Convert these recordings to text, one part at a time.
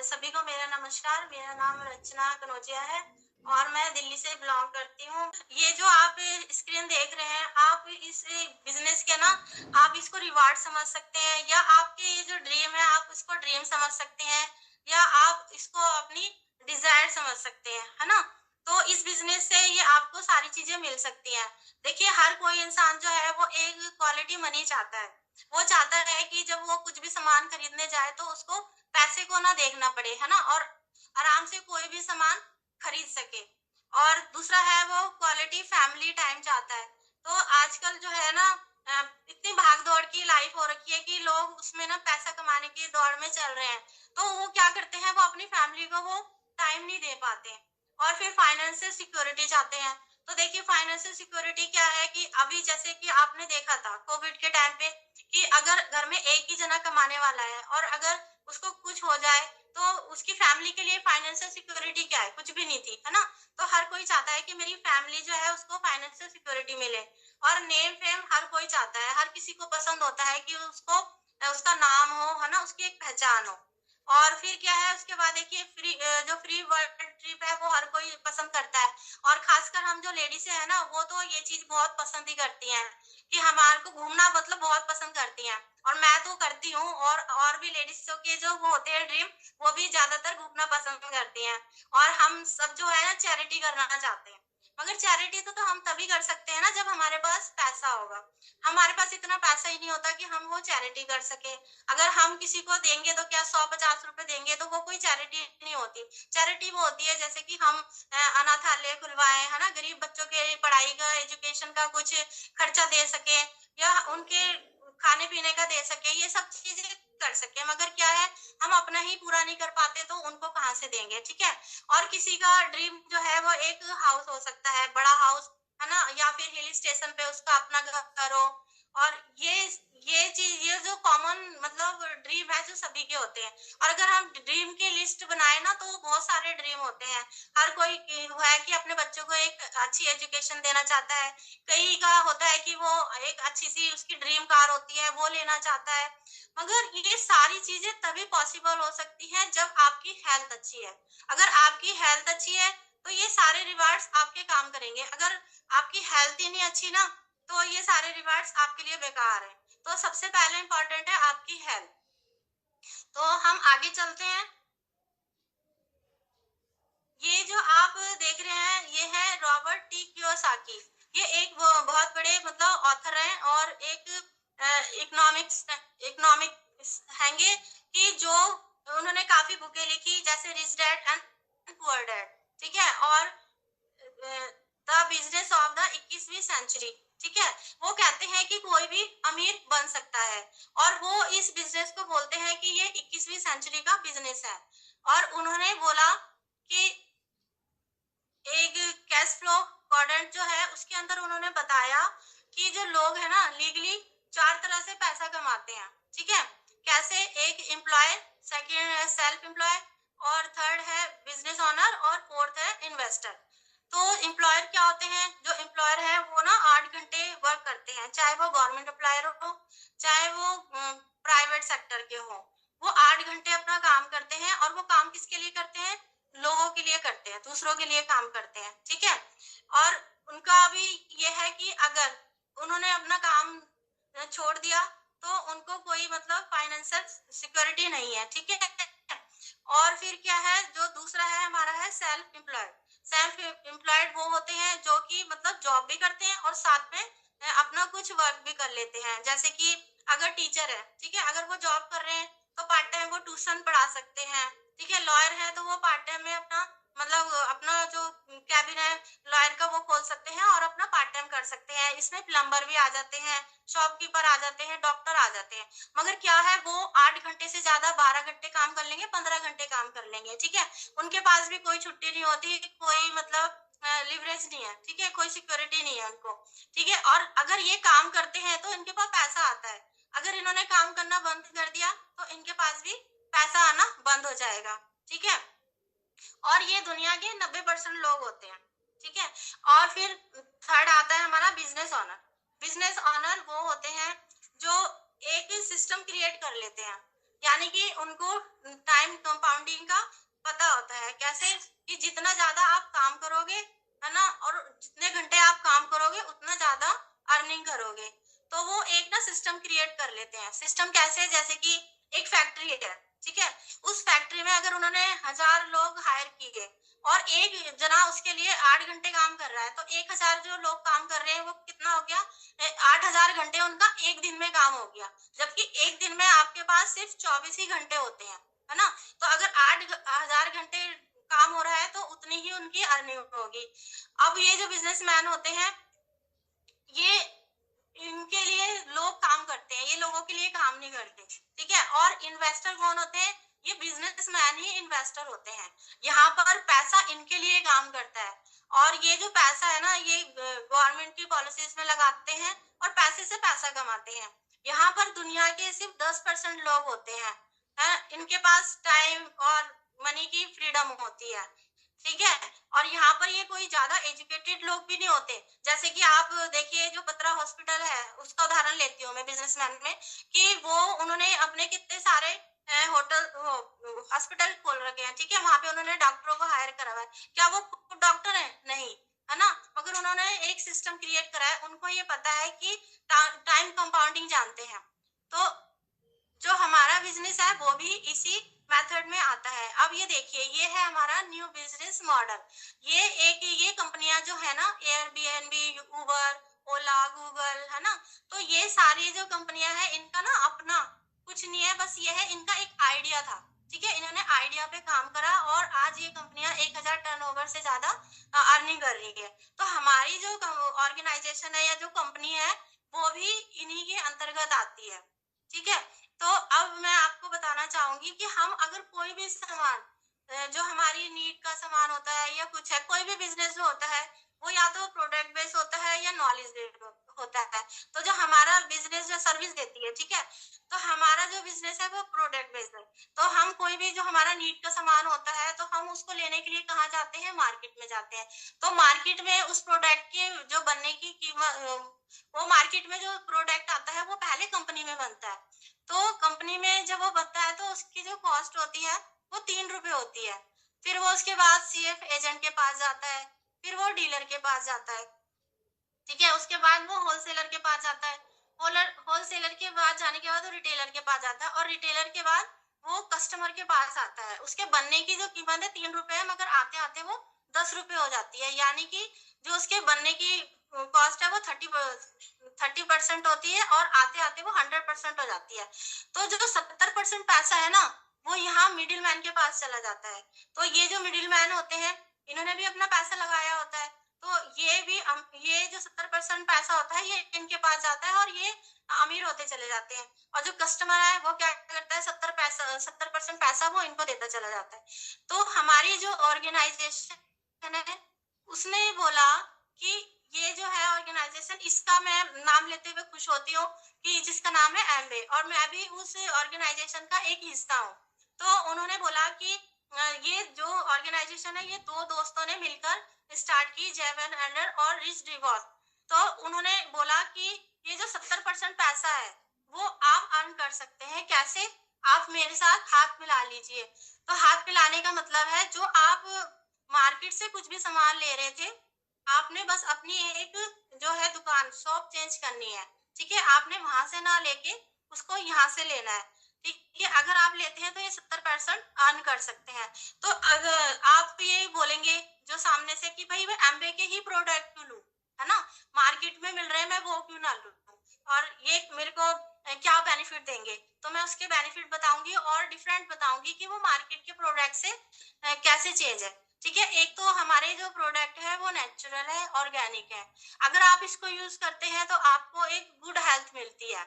सभी को मेरा नमस्कार। मेरा नाम रचना कनौजिया है और मैं दिल्ली से बिलोंग करती हूँ। ये जो आप स्क्रीन देख रहे हैं, आप इस बिजनेस के ना आप इसको रिवार्ड समझ सकते हैं, या आपके ये जो ड्रीम है आप उसको ड्रीम समझ सकते हैं, या आप इसको अपनी डिजायर समझ सकते हैं, है ना। तो इस बिजनेस से ये आपको सारी चीजें मिल सकती हैं। देखिए, हर कोई इंसान जो है वो एक क्वालिटी मनी चाहता है। वो चाहता है कि जब वो कुछ भी सामान खरीदने जाए तो उसको पैसे को ना देखना पड़े, है ना, और आराम से कोई भी सामान खरीद सके। और दूसरा है वो क्वालिटी फैमिली टाइम चाहता है। तो आजकल जो है ना इतनी भाग दौड़ की लाइफ हो रखी है कि लोग उसमें ना पैसा कमाने की दौड़ में चल रहे हैं। तो वो क्या करते हैं, वो अपनी फैमिली को वो टाइम नहीं दे पाते और फिर फाइनेंशियल सिक्योरिटी चाहते हैं। तो देखिए, फाइनेंशियल सिक्योरिटी क्या है कि अभी जैसे कि आपने देखा था कोविड के टाइम पे कि अगर घर में एक ही जना कमाने वाला है और अगर उसको कुछ हो जाए तो उसकी फैमिली के लिए फाइनेंशियल सिक्योरिटी क्या है, कुछ भी नहीं थी, है ना। तो हर कोई चाहता है कि मेरी फैमिली जो है उसको फाइनेंशियल सिक्योरिटी मिले। और नेम फेम हर कोई चाहता है, हर किसी को पसंद होता है कि उसको उसका नाम हो, है ना, उसकी एक पहचान हो। और फिर क्या है उसके बाद, देखिए, जो फ्री वर्ल्ड ट्रिप है वो हर कोई पसंद करता है। और खासकर हम जो लेडीज है ना, वो तो ये चीज बहुत पसंद ही करती हैं कि हमारे को घूमना मतलब बहुत पसंद करती हैं। और मैं तो करती हूँ, और भी लेडीजों के जो वो होते हैं ड्रीम, वो भी ज्यादातर घूमना पसंद करती हैं। और हम सब जो है ना चैरिटी करना चाहते हैं। मगर चैरिटी तो हम तभी कर सकते हैं ना जब हमारे पास पैसा होगा। हमारे पास इतना पैसा ही नहीं होता कि हम वो चैरिटी कर सके। अगर हम किसी को देंगे तो क्या 100-50 रुपए देंगे तो वो कोई चैरिटी नहीं होती। चैरिटी वो होती है जैसे कि हम अनाथालय खुलवाए, है ना, गरीब बच्चों के पढ़ाई का, एजुकेशन का कुछ खर्चा दे सके, या उनके खाने पीने का दे सके, ये सब चीजें कर सके। मगर क्या है, हम अपना ही पूरा नहीं कर पाते तो उनको कहाँ से देंगे, ठीक है। और किसी का ड्रीम जो है वो एक हाउस हो सकता है, बड़ा हाउस, है ना, या फिर हिल स्टेशन पे उसका अपना घर हो। और ये चीज, ये जो कॉमन मतलब ड्रीम है जो सभी के होते हैं। और अगर हम ड्रीम की लिस्ट बनाए ना तो बहुत सारे ड्रीम होते हैं। हर कोई है कि अपने बच्चों को एक अच्छी एजुकेशन देना चाहता है। कई का होता है कि वो एक अच्छी सी उसकी ड्रीम कार होती है वो लेना चाहता है। मगर ये सारी चीजें तभी पॉसिबल हो सकती है जब आपकी हेल्थ अच्छी है। अगर आपकी हेल्थ अच्छी है तो ये सारे रिवार्ड्स आपके काम करेंगे। अगर आपकी हेल्थ ही नहीं अच्छी ना, तो ये सारे रिवार्ड्स आपके लिए बेकार है। तो सबसे पहले इंपॉर्टेंट है आपकी हेल्थ। तो हम आगे चलते हैं। ये जो आप देख रहे हैं ये है रॉबर्ट टी कियोसाकी। ये एक बहुत बड़े मतलब ऑथर हैं और एक इकोनॉमिक्स इकोनॉमिक हैंगे कि जो उन्होंने काफी बुकें लिखी जैसे rich dad and poor dad, ठीक है, और द बिजनेस ऑफ द 21वीं सेंचुरी, ठीक है। वो कहते हैं कि कोई भी अमीर बन सकता है और वो इस बिजनेस को बोलते हैं कि ये 21वीं सेंचुरी का बिजनेस है। और उन्होंने बोला कि एक कैश फ्लो क्वाड्रेंट जो है उसके अंदर उन्होंने बताया कि जो लोग है ना लीगली 4 तरह से पैसा कमाते हैं, ठीक है। कैसे, एक एम्प्लॉय, सेकंड है सेल्फ एम्प्लॉय, और थर्ड है बिजनेस ओनर, और फोर्थ है इन्वेस्टर। तो एम्प्लॉयर क्या होते हैं, जो एम्प्लॉयर है वो ना 8 घंटे वर्क करते हैं, चाहे वो गवर्नमेंट एम्प्लॉयर हो चाहे वो प्राइवेट सेक्टर के हो। वो 8 घंटे अपना काम करते हैं और वो काम किसके लिए करते हैं, लोगों के लिए करते हैं, दूसरों के लिए काम करते हैं, ठीक है। और उनका भी ये है कि अगर उन्होंने अपना काम छोड़ दिया तो उनको कोई मतलब फाइनेंशियल सिक्योरिटी नहीं है, ठीक है। और फिर क्या है, जो दूसरा है हमारा है सेल्फ एम्प्लॉयड। सेल्फ एम्प्लॉयड वो होते हैं जो कि मतलब जॉब भी करते हैं और साथ में अपना कुछ वर्क भी कर लेते हैं। जैसे कि अगर टीचर है, ठीक है, अगर वो जॉब कर रहे हैं तो पार्ट टाइम वो ट्यूशन पढ़ा सकते हैं, ठीक है। लॉयर है तो वो पार्ट टाइम में अपना मतलब अपना जो कैबिन है लॉयर का वो खोल सकते हैं और अपना पार्ट टाइम कर सकते हैं। इसमें प्लम्बर भी आ जाते हैं, शॉपकीपर आ जाते हैं, डॉक्टर आ जाते हैं। मगर क्या है, वो 8 घंटे से ज्यादा 12 घंटे काम कर लेंगे, 15 घंटे काम कर लेंगे, ठीक है। उनके पास भी कोई छुट्टी नहीं होती, कोई मतलब लिवरेज नहीं है, ठीक है, कोई सिक्योरिटी नहीं है उनको, ठीक है। और अगर ये काम करते हैं तो इनके पास पैसा आता है। अगर इन्होंने काम करना बंद कर दिया तो इनके पास भी पैसा आना बंद हो जाएगा, ठीक है। और ये दुनिया के 90% लोग होते हैं, ठीक है। और फिर थर्ड आता है हमारा बिजनेस ऑनर। बिजनेस ऑनर वो होते हैं जो एक सिस्टम क्रिएट कर लेते हैं, यानी कि उनको टाइम कंपाउंडिंग का पता होता है, कैसे कि जितना ज्यादा आप काम करोगे, है ना, और जितने घंटे आप काम करोगे उतना ज्यादा अर्निंग करोगे। तो वो एक ना सिस्टम क्रिएट कर लेते हैं। सिस्टम कैसे, जैसे कि एक फैक्ट्री है, ठीक है, उस फैक्ट्री में अगर उन्होंने 1000 लोग हायर किए और एक जना उसके लिए 8 घंटे काम कर रहा है, तो 1000 जो लोग काम कर रहे हैं वो कितना हो गया, 8000 घंटे उनका एक दिन में काम हो गया। जबकि एक दिन में आपके पास सिर्फ 24 ही घंटे होते हैं, है ना। तो अगर 8000 घंटे काम हो रहा है तो उतनी ही उनकी अर्निंग होगी। अब ये जो बिजनेसमैन होते हैं, ये इनके लिए लोग काम करते हैं, ये लोगों के लिए काम नहीं करते, ठीक है। और इन्वेस्टर कौन होते हैं, ये बिजनेसमैन ही इन्वेस्टर होते हैं। यहाँ पर पैसा इनके लिए काम करता है, और ये जो पैसा है ना, ये गवर्नमेंट की पॉलिसीज में लगाते हैं और पैसे से पैसा कमाते हैं। यहाँ पर दुनिया के सिर्फ 10% लोग होते हैं, इनके पास टाइम और मनी की फ्रीडम होती है, ठीक है। और यहाँ पर ये कोई ज्यादा एजुकेटेड लोग भी नहीं होते। जैसे कि आप देखिए, जो बत्रा हॉस्पिटल है उसका उदाहरण लेती हूँ मैं बिजनेसमैन में, कि वो उन्होंने अपने कितने सारे होटल हॉस्पिटल खोल रखे हैं, ठीक है, वहां पे उन्होंने डॉक्टरों को हायर करा हुआ है। क्या वो डॉक्टर है? नहीं, है ना। मगर उन्होंने एक सिस्टम क्रिएट करा है, उनको ये पता है कि टाइम कंपाउंडिंग जानते हैं। तो जो हमारा बिजनेस है वो भी इसी मेथड में आता है। अब ये देखिए, ये है हमारा न्यू बिजनेस मॉडल। ये कंपनियां जो है ना, एयरबीएनबी, उबर, ओला, गूगल, है ना, तो ये सारी जो कंपनियां हैं, इनका ना अपना कुछ नहीं है, बस ये है, इनका एक आइडिया था, ठीक है, इन्होंने आइडिया पे काम करा और आज ये कंपनियां 1000 टर्नओवर से ज्यादा अर्निंग कर रही है। तो हमारी जो ऑर्गेनाइजेशन है या जो कंपनी है, वो भी इन्हीं के अंतर्गत आती है, ठीक है। तो अब मैं आपको बताना चाहूंगी कि हम अगर कोई भी सामान, जो हमारी नीड का सामान होता है या कुछ है, कोई भी बिजनेस जो होता है, वो या तो प्रोडक्ट बेस्ड होता है या नॉलेज बेस्ड होता है। तो जो हमारा बिजनेस जो सर्विस देती है, ठीक है, तो हमारा जो बिजनेस है वो प्रोडक्ट बेस्ड है। तो हम कोई भी जो हमारा नीड का सामान होता है, तो हम उसको लेने के लिए कहाँ जाते हैं, मार्केट में जाते हैं। तो मार्केट में उस प्रोडक्ट के जो बनने की कीमत, वो मार्केट में जो प्रोडक्ट आता है वो पहले कंपनी में बनता है। तो कंपनी में जब वो बनता है तो उसकी जो कॉस्ट होती है वो 3 रुपए होती है। फिर वो उसके बाद सीएफ एजेंट के पास जाता है, फिर वो डीलर के पास जाता है, ठीक है, उसके बाद वो होलसेलर के पास जाता है, होलसेलर के बाद जाने के बाद वो रिटेलर के पास जाता है, और रिटेलर के बाद वो कस्टमर के पास आता है। उसके बनने की जो कीमत है 3 रुपए है, मगर आते आते वो 10 रुपए हो जाती है, यानी कि जो उसके बनने की कॉस्ट है वो 30% होती है और आते आते वो 100% हो जाती है। तो जो 70% पैसा है ना, वो यहाँ मिडिल मैन के पास चला जाता है। तो ये जो मिडिल मैन होते हैं, इन्होंने भी अपना पैसा लगाया होता है, तो ये जो 70% पैसा होता है ये इनके पास जाता है और ये अमीर होते चले जाते हैं। और जो कस्टमर है वो क्या करता है, 70% पैसा वो इनको देता चला जाता है। तो हमारी जो ऑर्गेनाइजेशन है, उसने बोला कि ये जो है ऑर्गेनाइजेशन, इसका मैं नाम लेते हुए खुश होती हूँ कि जिसका नाम है एम्बे, और मैं भी उस ऑर्गेनाइजेशन का एक हिस्सा हूँ। तो उन्होंने बोला कि ये जो ऑर्गेनाइजेशन है ये दो दोस्तों ने मिलकर स्टार्ट की, जेवन एंडर और रिच डिवॉर्स। तो उन्होंने बोला कि ये जो 70% पैसा है वो आप अर्न कर सकते हैं। कैसे? आप मेरे साथ हाथ मिला लीजिए। तो हाथ मिलाने का मतलब है, जो आप मार्केट से कुछ भी सामान ले रहे थे, आपने बस अपनी एक जो है दुकान, शॉप चेंज करनी है, ठीक है, आपने वहां से ना लेके उसको यहाँ से लेना है, ठीक है। अगर आप लेते हैं तो ये 70% अर्न कर सकते हैं। तो अगर आप ये बोलेंगे जो सामने से कि भाई मैं एम्बे के ही प्रोडक्ट क्यों लूं, है ना, मार्केट में मिल रहे हैं मैं वो क्यों ना लूं, और ये मेरे को क्या बेनिफिट देंगे, तो मैं उसके बेनिफिट बताऊंगी और डिफरेंट बताऊंगी कि वो मार्केट के प्रोडक्ट से कैसे चेंज है, ठीक है। एक तो हमारे जो प्रोडक्ट है वो नेचुरल है, ऑर्गेनिक है। अगर आप इसको यूज करते हैं तो आपको एक गुड हेल्थ मिलती है।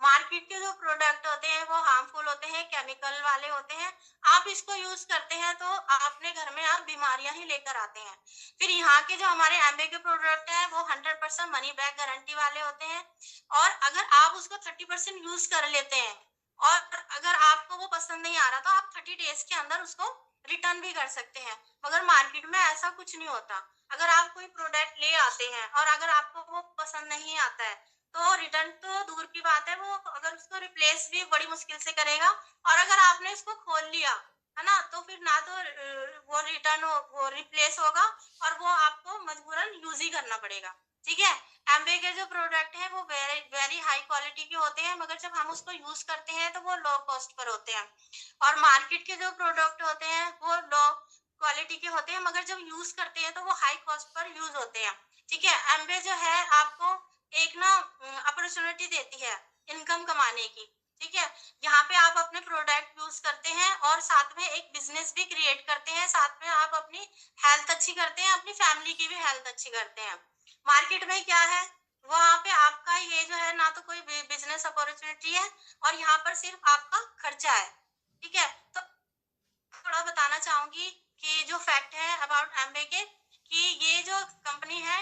मार्केट के जो प्रोडक्ट होते हैं वो हार्मफुल होते हैं, केमिकल वाले होते हैं। आप इसको यूज करते हैं तो अपने घर में आप बीमारियां ही लेकर आते हैं। फिर यहाँ के जो हमारे एम्बे के प्रोडक्ट हैं वो 100% मनी बैक गारंटी वाले होते हैं। और अगर आप उसको 30% यूज कर लेते हैं और अगर आपको वो पसंद नहीं आ रहा, तो आप 30 डेज के अंदर उसको रिटर्न भी कर सकते हैं। मगर मार्केट में ऐसा कुछ नहीं होता। अगर आप कोई प्रोडक्ट ले आते हैं और अगर आपको वो पसंद नहीं आता है, तो रिटर्न तो दूर की बात है, वो अगर उसको रिप्लेस भी बड़ी मुश्किल से करेगा, और अगर आपने उसको खोल लिया है ना, तो फिर ना तो वो रिटर्न वो रिप्लेस होगा, और वो आपको मजबूरन यूज ही करना पड़ेगा। ठीक है। एमवे के जो प्रोडक्ट हैं वो वेरी वेरी हाई क्वालिटी के होते हैं, मगर जब हम उसको यूज करते हैं तो वो लो कॉस्ट पर होते हैं। और मार्केट के जो प्रोडक्ट होते हैं वो लो क्वालिटी के होते हैं, मगर जब यूज करते हैं तो वो हाई कॉस्ट पर यूज होते हैं। ठीक है। एमवे जो है आपको एक ना अपॉर्चुनिटी देती है इनकम कमाने की। ठीक है। यहाँ पे आप अपने प्रोडक्ट यूज करते हैं और साथ में एक बिजनेस भी क्रिएट करते हैं, साथ में आप अपनी हेल्थ अच्छी करते हैं, अपनी फैमिली की भी हेल्थ अच्छी करते हैं। मार्केट में क्या है, वहां पे आपका ये जो है ना तो कोई बिजनेस अपॉर्चुनिटी है, और यहाँ पर सिर्फ आपका खर्चा है। ठीक है। तो थोड़ा बताना चाहूंगी कि जो फैक्ट है अबाउट एमवे के, कि ये जो कंपनी है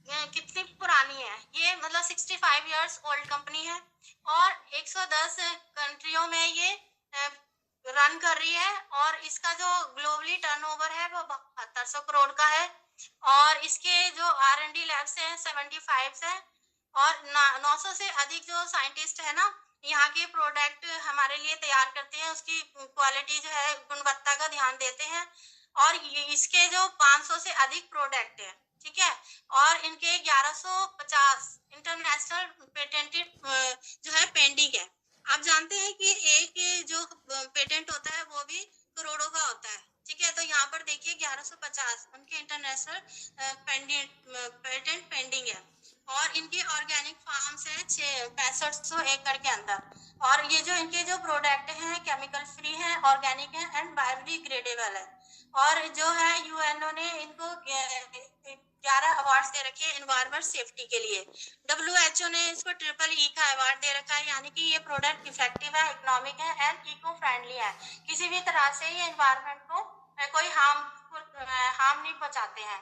कितनी पुरानी है। ये मतलब 65 इयर्स ओल्ड कंपनी है, और 110 कंट्रियों में ये रन कर रही है, और इसका जो ग्लोबली टर्नओवर है वो 7200 करोड़ का है, और इसके जो R&D लैब्स हैं 75 है, और 900 से अधिक जो साइंटिस्ट है ना, यहाँ के प्रोडक्ट हमारे लिए तैयार करते हैं, उसकी क्वालिटी जो है गुणवत्ता का ध्यान देते हैं, और इसके जो 500 से अधिक प्रोडक्ट है। ठीक है। और इनके 1150 इंटरनेशनल पेटेंटेड जो है पेंडिंग है। आप जानते हैं कि एक जो पेटेंट होता है वो भी करोड़ों का होता है। ठीक है। तो यहाँ पर देखिए 1150 उनके इंटरनेशनल पेटेंट पेंडिंग है, और इनके ऑर्गेनिक फार्म्स है 6500 एकड़ के अंदर, और ये जो इनके जो प्रोडक्ट हैं केमिकल फ्री है, ऑर्गेनिक है, एंड बायोडिग्रेडेबल है। और जो है यूएनओ ने इनको 11 अवार्ड दे रखे हैं एनवायरमेंट सेफ्टी के लिए। WHO ने इसको ट्रिपल का अवार्ड दे रखा है, यानी कि ये प्रोडक्ट इफेक्टिव है, इकोनॉमिक है, एंड इको फ्रेंडली है। किसी भी तरह से ये एनवायरमेंट को कोई हार्म नहीं पहुंचाते हैं।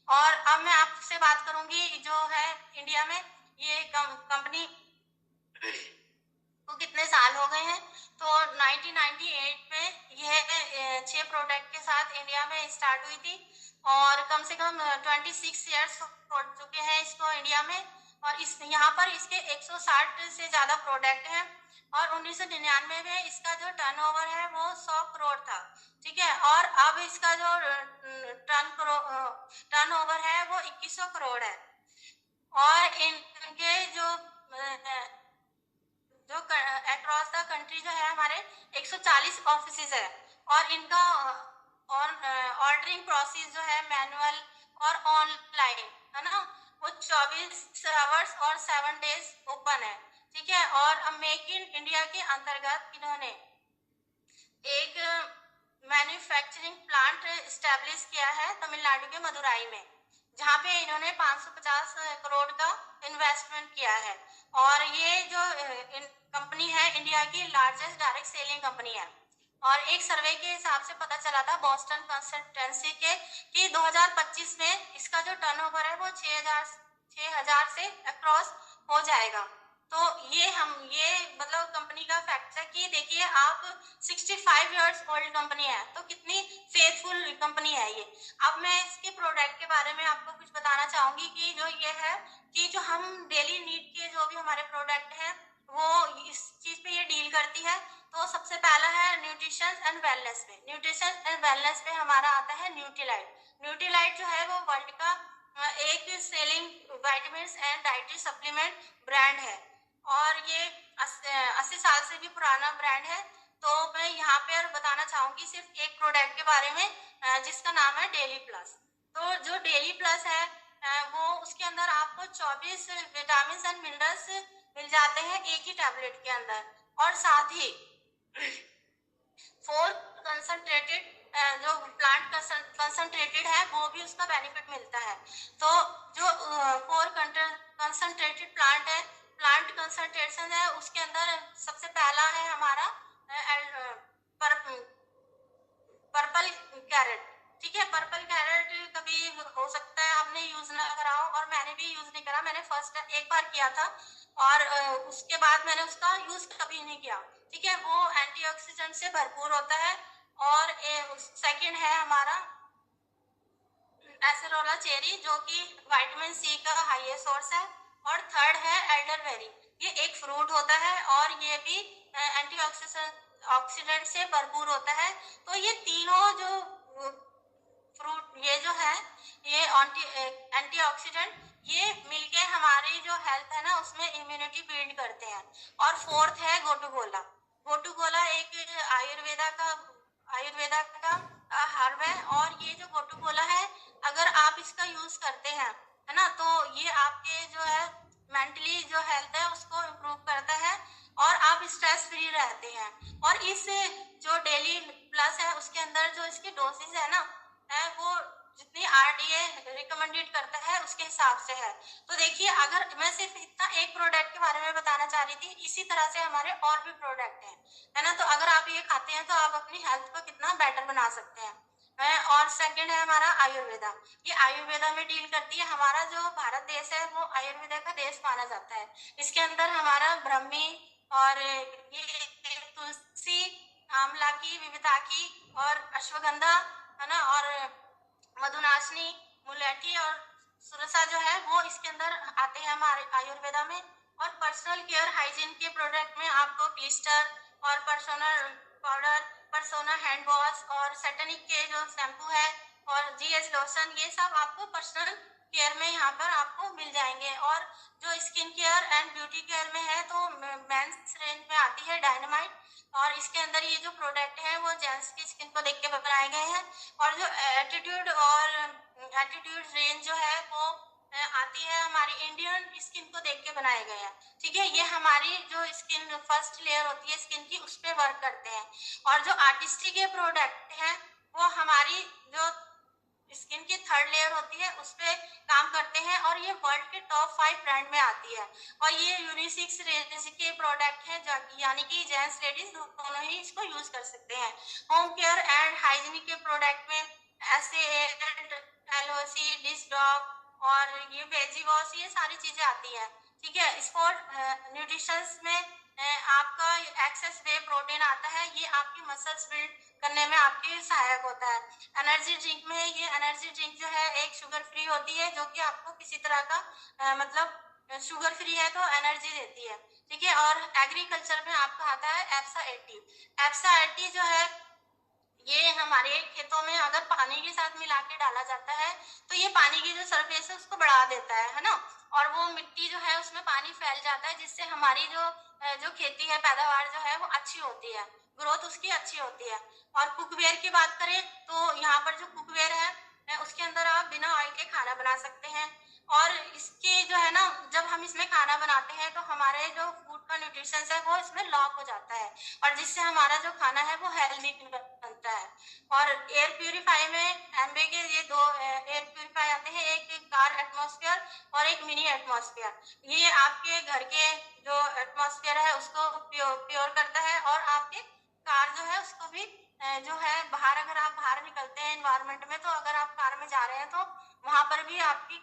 और अब मैं आपसे बात करूंगी जो है इंडिया में ये कंपनी को कितने साल हो गए हैं। तो 1998 में यह 6 प्रोडक्ट के साथ इंडिया में स्टार्ट हुई थी, और कम से कम 26 ईयर्स हो चुके हैं इसको इंडिया में, और इस यहाँ पर इसके 160 से ज्यादा प्रोडक्ट हैं, और 1999 में इसका जो टर्नओवर है वो 100 करोड़ था। ठीक है। और अब इसका जो टर्नओवर है वो 2100 करोड़ है। और इनके जो अक्रॉस द कंट्री जो है हमारे 140 ऑफिसेज है, और इनका ऑर्डरिंग प्रोसेस जो है मैनुअल और ऑनलाइन है ना, वो 24 आवर्स और 7 डेज ओपन है। ठीक है। और अब मेक इन इंडिया के अंतर्गत इन्होंने एक मैन्युफैक्चरिंग प्लांट स्टैब्लिश किया है तमिलनाडु के मदुराई में, जहाँ पे इन्होंने 550 करोड़ का इन्वेस्टमेंट किया है। और ये जो कंपनी है इंडिया की लार्जेस्ट डायरेक्ट सेलिंग कंपनी है। और एक सर्वे के हिसाब से पता चला था बोस्टन कंसल्टेंसी के कि 2025 में इसका जो टर्नओवर है वो 6000 से अक्रॉस हो जाएगा। तो ये मतलब कंपनी का फैक्ट है कि देखिए आप 65 इयर्स ओल्ड कंपनी है, तो कितनी फेथफुल कंपनी है ये। अब मैं इसके प्रोडक्ट के बारे में आपको कुछ बताना चाहूंगी कि जो ये है कि जो हम डेली नीड के जो भी हमारे प्रोडक्ट हैं वो इस चीज पे ये डील करती है। तो सबसे पहला है न्यूट्रिशन एंड वेलनेस पे। न्यूट्रिशन एंड वेलनेस पे हमारा आता है न्यूट्रीलाइट। न्यूट्रीलाइट जो है वो वर्ल्ड का एक selling vitamin and dietary supplement brand है, और ये 80 साल से भी पुराना ब्रांड है। तो मैं यहाँ पे बताना चाहूंगी सिर्फ एक प्रोडक्ट के बारे में जिसका नाम है डेली प्लस। तो जो डेली प्लस है वो उसके अंदर आपको 24 विटामिन एंड मिनरल्स मिल जाते हैं एक ही टैबलेट के अंदर, और साथ ही 4 कंसंट्रेटेड जो प्लांट कंसंट्रेटेड है वो भी उसका बेनिफिट मिलता है। तो जो 4 कंसंट्रेटेड प्लांट कंसंट्रेशन है उसके अंदर सबसे पहला है हमारा पर्पल कैरेट। ठीक है। पर्पल कैरेट कभी हो सकता है आपने यूज ना करा हो, और मैंने भी यूज नहीं करा, मैंने फर्स्ट एक बार किया था, और उसके बाद मैंने उसका यूज कभी नहीं किया। ठीक है। वो एंटीऑक्सीडेंट से भरपूर होता है। और सेकंड है हमारा एसेरोला चेरी, जो कि विटामिन सी का हाईएस्ट सोर्स है। और थर्ड है एल्डरबेरी। ये एक फ्रूट होता है और ये भी ऑक्सीडेंट से भरपूर होता है। तो ये तीनों जो फ्रूट ये जो है ये एंटीऑक्सीडेंट ये मिलके हमारी जो हेल्थ है ना उसमें इम्यूनिटी बिल्ड करते हैं। और फोर्थ है गोटू कोला। गोटू कोला एक आयुर्वेदा का हर्ब है। और ये जो गोटू कोला है अगर आप इसका यूज करते हैं है ना तो ये आपके जो है मेंटली जो हेल्थ है उसको इम्प्रूव करता है और आप स्ट्रेस फ्री रहते हैं। और इस जो डेली प्लस है उसके अंदर जो इसकी डोसेज है ना है वो जितनी आरडीए रिकमेंडेड करता है उसके हिसाब से है। तो देखिए अगर मैं सिर्फ इतना एक प्रोडक्ट के बारे में बताना चाह रही थी, इसी तरह से हमारे और भी प्रोडक्ट हैं है ना। तो अगर आप ये खाते हैं तो आप अपनी हेल्थ को कितना बेटर बना सकते हैं। और सेकंड है हमारा आयुर्वेदा। ये आयुर्वेदा में डील करती है। हमारा जो भारत देश है वो आयुर्वेदा का देश माना जाता है। इसके अंदर हमारा ब्रह्मी और ये तुलसी, आंवला की, विविता की और अश्वगंधा है ना और मधुनाशनी, मुलेठी और सुरसा जो है वो इसके अंदर आते हैं हमारे आयुर्वेदा में। और पर्सनल केयर हाइजीन के प्रोडक्ट में आपको क्लिस्टर और personnel powder, persona hand wash और सेटनिक के जो शैम्पू है और जीएच लोशन ये सब आपको पर्सनल केयर में यहाँ पर आपको मिल जाएंगे। और जो skin care and beauty care में है तो मेंस रेंज में आती है डायनामाइट। और इसके अंदर ये जो प्रोडक्ट है वो जेंट्स की स्किन को देख के बनाए गए हैं। और जो एटीट्यूड रेंज जो है वो आती है हमारी इंडियन स्किन को देख के बनाए गए हैं। ठीक है, ये हमारी जो स्किन फर्स्ट लेयर होती है स्किन की उस पर वर्क करते हैं। और जो आर्टिस्टिक के प्रोडक्ट हैं वो हमारी जो स्किन की थर्ड लेयर होती है उस पर काम करते हैं। और ये वर्ल्ड के टॉप 5 ब्रांड में आती है। और ये यूनिसेक्स रेंज के प्रोडक्ट हैं यानी कि जेंट्स लेडीज दोनों ही इसको यूज कर सकते हैं। होम केयर एंड हाइजीनिक के प्रोडक्ट में एलओसी, डिश डॉग और ये वेजी वॉश ये सारी चीजें आती है। ठीक है, स्पोर्ट न्यूट्रिशन में आपका एक्सेस वे प्रोटीन आता है। ये आपकी मसल्स बिल्ड करने में आपकी सहायक होता है। एनर्जी ड्रिंक में ये एनर्जी ड्रिंक जो है एक शुगर फ्री होती है जो कि आपको किसी तरह का मतलब शुगर फ्री है तो एनर्जी देती है। ठीक है, और एग्रीकल्चर में आपका आता है एप्सा 80। एप्सा 80 जो है ये हमारे खेतों में अगर पानी के साथ मिला के डाला जाता है तो ये पानी की जो सरफेस है उसको बढ़ा देता है ना। और वो मिट्टी जो है उसमें पानी फैल जाता है जिससे हमारी जो खेती है पैदावार जो है वो अच्छी होती है, ग्रोथ उसकी अच्छी होती है। और कुकवेयर की बात करें तो यहाँ पर जो कुकवेयर है उसके अंदर आप बिना ऑयल के खाना बना सकते हैं। और इसके जो है ना जब हम इसमें खाना बनाते हैं तो हमारे जो फूड का न्यूट्रिशन है वो इसमें लॉक हो जाता है और जिससे हमारा जो खाना है वो हेल्दी बनता है। और एयर प्यूरिफाई में एम्बे के ये दो एयर प्यूरिफाई आते हैं, एक कार एटमॉस्फेयर और एक मिनी एटमॉस्फेयर। ये आपके घर के जो एटमॉस्फेयर है उसको प्योर करता है और आपके कार जो है उसको भी जो है बाहर अगर आप बाहर निकलते हैं एनवायरमेंट में तो अगर आप कार में जा रहे हैं तो वहां पर भी आपकी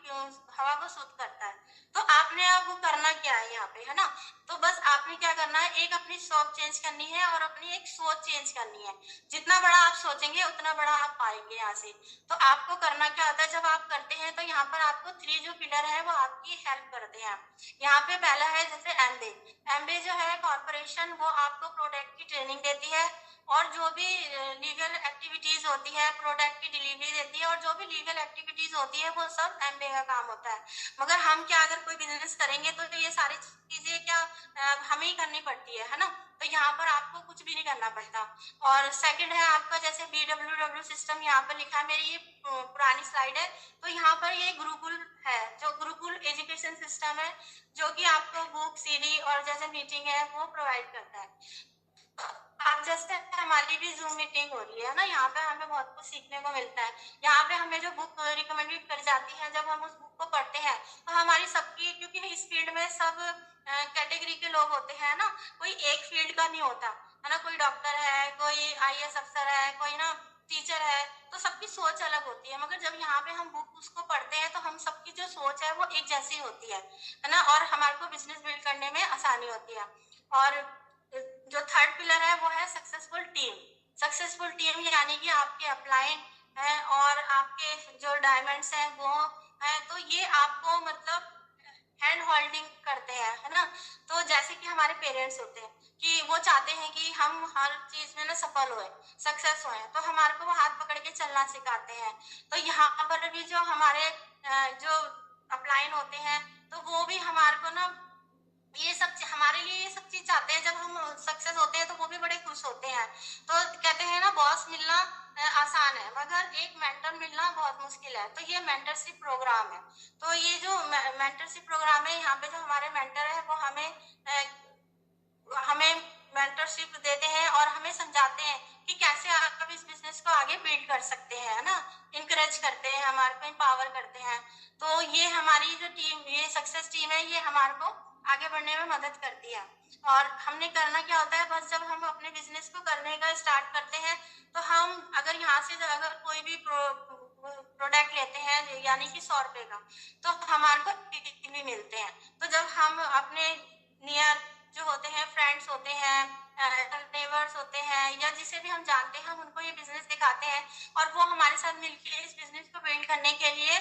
हवा को शुद्ध करता है। तो आपने अब करना क्या है यहाँ पे है ना, तो बस आपने क्या करना है एक अपनी सोच चेंज करनी है और अपनी एक सोच चेंज करनी है। जितना बड़ा आप सोचेंगे उतना बड़ा आप पाएंगे यहाँ से। तो आपको करना क्या होता है जब आप करते हैं तो यहाँ पर आपको 3 जो पिलर है वो आपकी हेल्प करते हैं। यहाँ पे पहला है जैसे एमबे। एमबे जो है कॉर्पोरेशन वो आपको प्रोडक्ट की ट्रेनिंग देती है और जो भी लीगल एक्टिविटीज होती है प्रोडक्ट की डिलीवरी देती है और जो भी लीगल एक्टिविटीज होती है वो सब एमबे का काम होता है। मगर हम क्या अगर कोई बिजनेस करेंगे तो ये सारी चीजें क्या हमें ही करनी पड़ती है ना। तो यहाँ पर आपको कुछ भी नहीं करना पड़ता। और सेकंड है आपका जैसे BWW सिस्टम यहाँ पर लिखा है, मेरी ये पुरानी स्लाइड है। तो यहाँ पर ये गुरुकुल है जो गुरुकुल एजुकेशन सिस्टम है जो कि आपको बुक सीडी और जैसे मीटिंग है वो प्रोवाइड करता है। आप जैसे हमारी भी जूम मीटिंग हो रही है ना, यहाँ पे हमें बहुत कुछ सीखने को मिलता है। यहाँ पे हमें जो बुक रिकमेंडेड कर जाती है जब हम उस बुक को पढ़ते हैं तो हमारी सबकी क्योंकि इस फील्ड में सब कैटेगरी के लोग होते हैं ना, कोई एक फील्ड का नहीं होता है ना। कोई डॉक्टर है, कोई आईएएस अफसर है, कोई ना टीचर है, तो सबकी सोच अलग होती है। मगर जब यहाँ पे हम बुक उसको पढ़ते हैं तो हम सबकी जो सोच है वो एक जैसी होती है ना। और हमारे को बिजनेस बिल्ड करने में आसानी होती है। और जो थर्ड पिलर है वो है सक्सेसफुल टीम। सक्सेसफुल टीम यानी कि आपके अपलाइन है और आपके जो डायमंड्स हैं वो है। तो ये आपको मतलब हैंड होल्डिंग करते हैं, है ना। तो जैसे कि हमारे पेरेंट्स होते हैं कि वो चाहते हैं कि हम हर चीज में ना सफल होए, सक्सेस होए, तो हमारे को वो हाथ पकड़ के चलना सिखाते हैं। तो यहाँ पर भी जो हमारे जो अपलाइन होते हैं, तो वो भी हमारे को ना ये सब हमारे लिए ये सब चीज चाहते हैं। जब हम सक्सेस होते हैं तो वो भी बड़े खुश होते हैं। तो कहते हैं ना, बॉस मिलना आसान है मगर एक मेंटर मिलना बहुत मुश्किल है। तो ये मेंटरशिप प्रोग्राम है। तो ये जो मेंटरशिप प्रोग्राम है, यहाँ पे जो हमारे मेंटर है वो हमें मेंटरशिप देते हैं और हमें समझाते हैं कि कैसे आप इस बिजनेस को आगे बिल्ड कर सकते हैं, है ना। इनकरेज करते हैं, हमारे को एम्पावर करते हैं। तो ये हमारी जो टीम, ये सक्सेस टीम है, ये हमारे को आगे बढ़ने में मदद करती है। और हमने करना क्या होता है, बस जब हम अपने बिजनेस को करने का स्टार्ट करते हैं, तो हम अगर यहाँ से अगर कोई भी प्रोडक्ट लेते हैं यानी कि 100 रुपए का, तो हमारे को भी मिलते हैं। तो जब हम अपने नियर जो होते हैं, फ्रेंड्स होते हैं, नेबर्स होते हैं, या जिसे भी हम जानते हैं, हम उनको ये बिजनेस दिखाते हैं और वो हमारे साथ मिलकर इस बिजनेस को बिल्ड करने के लिए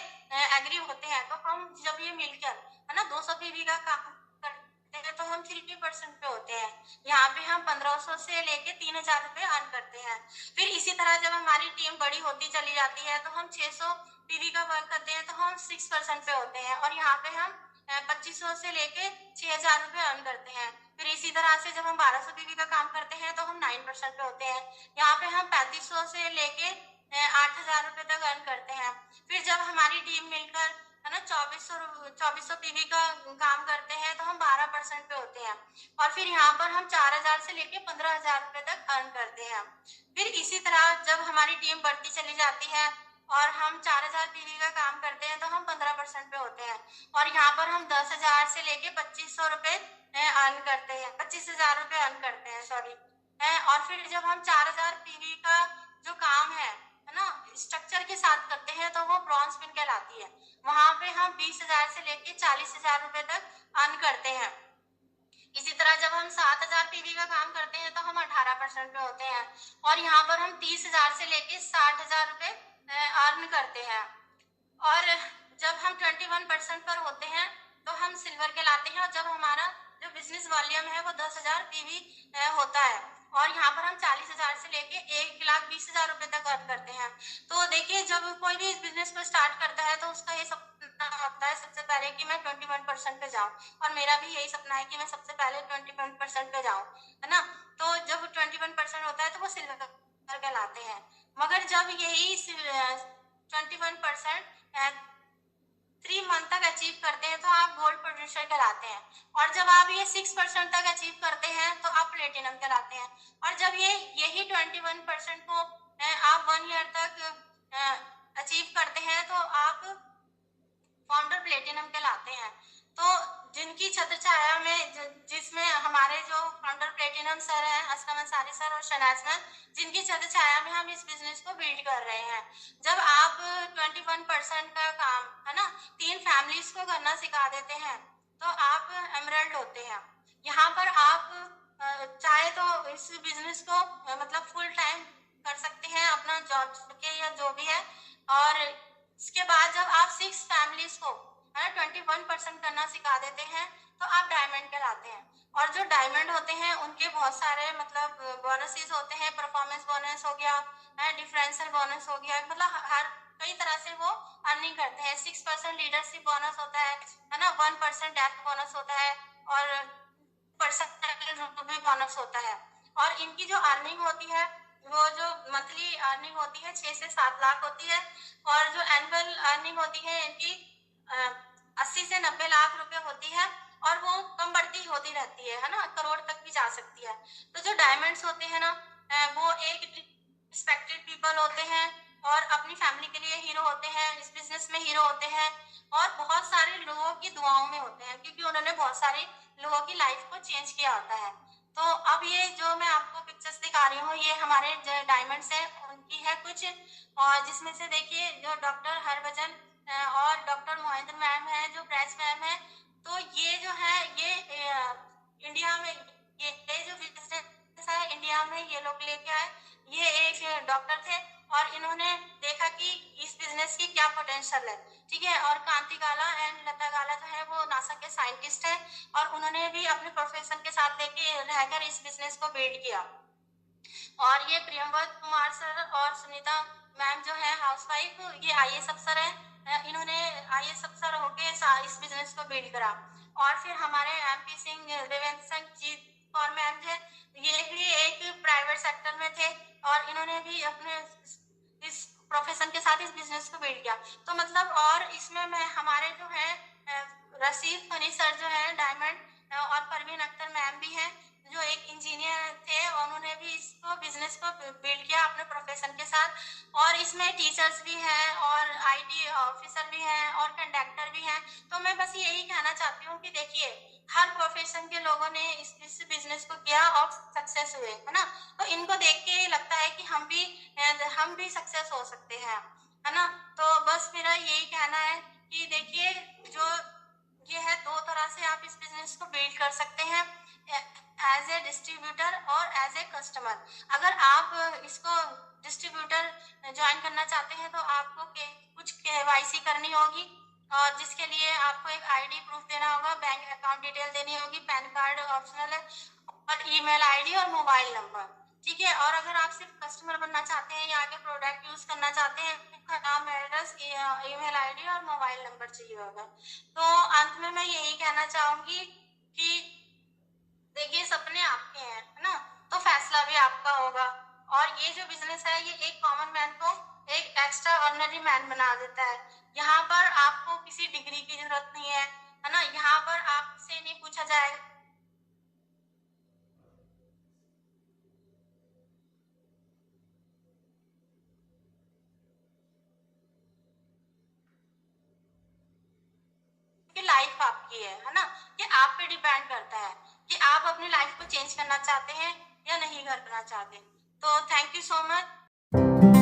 एग्री होते हैं। तो हम जब ये मिलकर, है ना, 200 पीवी का काम करते हैं, तो हम 3% पे होते हैं। यहाँ पे हम 1500 से लेके 3000 रुपए अर्न करते हैं। फिर इसी तरह जब हमारी टीम बड़ी होती चली जाती है, तो हम 600 पीवी का वर्क करते हैं, तो हम 6% पे होते हैं। और यहाँ पे हम 2500 से लेके 6000 रुपए अर्न करते हैं। फिर इसी तरह से जब हम 1200 पीवी का काम करते हैं, तो हम 9% पे होते हैं। यहाँ पे हम 3500 से लेके 8000 रुपए तक अर्न करते हैं। फिर जब हमारी टीम मिलकर, है ना, 2400 पीवी का काम करते हैं, तो हम 12% पे होते हैं। और फिर यहाँ पर हम 4000 से लेके 15000 रुपए तक अर्न करते हैं। फिर इसी तरह जब हमारी टीम बढ़ती चली जाती है और हम 4000 पीवी का काम करते हैं, तो हम 15% पे होते हैं। और यहाँ पर हम 10,000 से लेके 2500 रुपए अर्न करते हैं, 25,000 रुपए अर्न करते हैं, सॉरी। और फिर जब हम 4000 पीवी का जो काम है ना, स्ट्रक्चर के साथ करते हैं, तो वो ब्रॉन्ज पिन कहलाती है। वहां पे हम 20,000 से लेके 40,000 रुपए तक अर्न करते हैं। इसी तरह जब हम 7000 पीवी का काम करते हैं, तो हम 18% पे होते हैं। और यहाँ पर हम 30,000 से लेके 60,000 रुपए अर्न करते हैं। और जब हम 21% पर होते हैं, तो हम सिल्वर के लाते हैं। और जब हमारा जो बिजनेस वॉल्यूम है वो 10,000 पीवी होता है, और यहाँ पर हम 40,000 से लेके 1,20,000 रुपए तक अर्न करते हैं। तो देखिए, जब कोई भी इस बिजनेस को स्टार्ट करता है, तो उसका ये सपना होता है सबसे पहले कि मैं 21% पे जाऊँ। और मेरा भी यही सपना है कि मैं सबसे पहले 21% पे जाऊँ, है ना। तो जब 21% होता है, तो वो सिल्वर कहलाते हैं। मगर जब यही 21% 3 मंथ तक अचीव करते हैं, तो आप गोल्ड प्रोड्यूसर कहलाते हैं। और जब आप ये 6% तक अचीव करते हैं, तो आप प्लेटिनम कहलाते हैं। और जब यही 21% को आप 1 ईयर तक अचीव करते हैं, तो आप फाउंडर प्लेटिनम कहलाते हैं। तो जिनकी छत्र छाया में जिसमें हमारे जो फाउंडर प्लेटिनम सर हैं, असलम अंसारी सर और शनाज मैम, जिनकी छत्र छाया में हम इस बिजनेस को बिल्ड कर रहे हैं। जब आप 21% का काम, है ना, 3 फैमिलीज को करना सिखा देते हैं, तो आप एमरल्ड होते हैं। यहाँ पर आप चाहे तो इस बिजनेस को मतलब फुल टाइम कर सकते हैं, अपना जॉब के या जो भी है। और इसके बाद जब आप 6 फैमिलीज को 21% करना सिखा देते हैं, तो आप डायमंड कहलाते हैं। और जो डायमंड होते हैं, उनके बहुत सारे मतलब बोनसेस होते हैं। परफॉर्मेंस बोनस हो गया, डिफरेंशियल बोनस हो गया, मतलब हर कई तरह से वो अर्निंग करते हैं। 6% लीडरशिप बोनस होता है ना, 1% डेथ बोनस होता है, और % भी बोनस होता है। और इनकी जो अर्निंग होती है, वो जो मंथली अर्निंग होती है 6 से 7 लाख होती है। और जो एनुअल अर्निंग होती है इनकी 80 से 90 लाख रुपए होती है। और वो कम बढ़ती होती रहती है ना, करोड़ तक भी जा सकती है। तो जो डायमंड्स होते हैं ना, वो एक रिस्पेक्टेड पीपल होते हैं और अपनी फैमिली के लिए हीरो होते हैं, इस बिजनेस में हीरो होते हैं, और बहुत सारे लोगों की दुआओं में होते हैं, क्योंकि उन्होंने बहुत सारे लोगों की लाइफ को चेंज किया होता है। तो अब ये जो मैं आपको पिक्चर्स दिखा रही हूँ, ये हमारे जो डायमंड्स हैं उनकी है कुछ। और जिसमें से देखिए, जो डॉक्टर हरभजन और डॉक्टर मोहिंद्र मैम है, जो ब्रैच मैम है, तो ये जो है ये इंडिया में ये जो बिजनेस है इंडिया में ये लोग लेके आए। ये एक डॉक्टर थे और इन्होंने देखा कि इस बिजनेस की क्या पोटेंशियल है। ठीक है। और कांति गाला एंड लता गाला जो है वो नासा के साइंटिस्ट है और उन्होंने भी अपने प्रोफेशन के साथ लेके रहकर इस बिजनेस को बिल्ड किया। और ये प्रियंवत कुमार सर और सुनीता मैम जो है हाउसवाइफ, ये आईएएस अफसर है। इन्होंने आईएएस अफसर होके इस बिजनेस को बिल्ड करा। और फिर हमारे एमपी सिंह देवेंद्र सिंह जी कौर मैम थे, ये भी एक प्राइवेट सेक्टर में थे और इन्होंने भी अपने इस प्रोफेशन के साथ इस बिजनेस को बिल्ड किया। तो मतलब और इसमें मैं हमारे जो है रशीद फनी सर जो है डायमंड और परवीन अख्तर मैम भी हैं जो एक इंजीनियर थे, उन्होंने भी इसको बिजनेस को बिल्ड किया अपने प्रोफेशन के साथ। और इसमें टीचर्स भी हैं और आईटी ऑफिसर भी हैं और कंडक्टर भी हैं। तो मैं बस यही कहना चाहती हूँ कि देखिए हर प्रोफेशन के लोगों ने इस बिजनेस को किया और सक्सेस हुए, है ना। तो इनको देख के लगता है कि हम भी सक्सेस हो सकते हैं, है ना। तो बस मेरा यही कहना है कि देखिए जो ये है, दो तरह से आप इस बिजनेस को बिल्ड कर सकते हैं, एज ए डिस्ट्रीब्यूटर और एज ए कस्टमर। अगर आप इसको डिस्ट्रीब्यूटर ज्वाइन करना चाहते हैं तो आपको कुछ केवाईसी करनी होगी और जिसके लिए आपको एक आईडी प्रूफ देना होगा, बैंक अकाउंट डिटेल देनी होगी, पैन कार्ड ऑप्शनल है, और ईमेल आईडी और मोबाइल नंबर, ठीक है। और अगर आप सिर्फ कस्टमर बनना चाहते हैं या आगे प्रोडक्ट यूज करना चाहते हैं, नाम, एड्रेस, ईमेल आईडी और मोबाइल नंबर चाहिए होगा। तो अंत में मैं यही कहना चाहूंगी कि देखिए सपने आपके हैं, है ना, तो फैसला भी आपका होगा। और ये जो बिजनेस है ये एक कॉमन मैन को एक एक्स्ट्रा ऑर्डिनरी मैन बना देता है। यहाँ पर आपको किसी डिग्री की जरूरत नहीं है ना। यहाँ पर आपसे नहीं पूछा जाएगा कि लाइफ आपकी है ना। ये आप पे डिपेंड करता है कि आप अपनी लाइफ को चेंज करना चाहते हैं या नहीं करना चाहते। तो थैंक यू सो मच।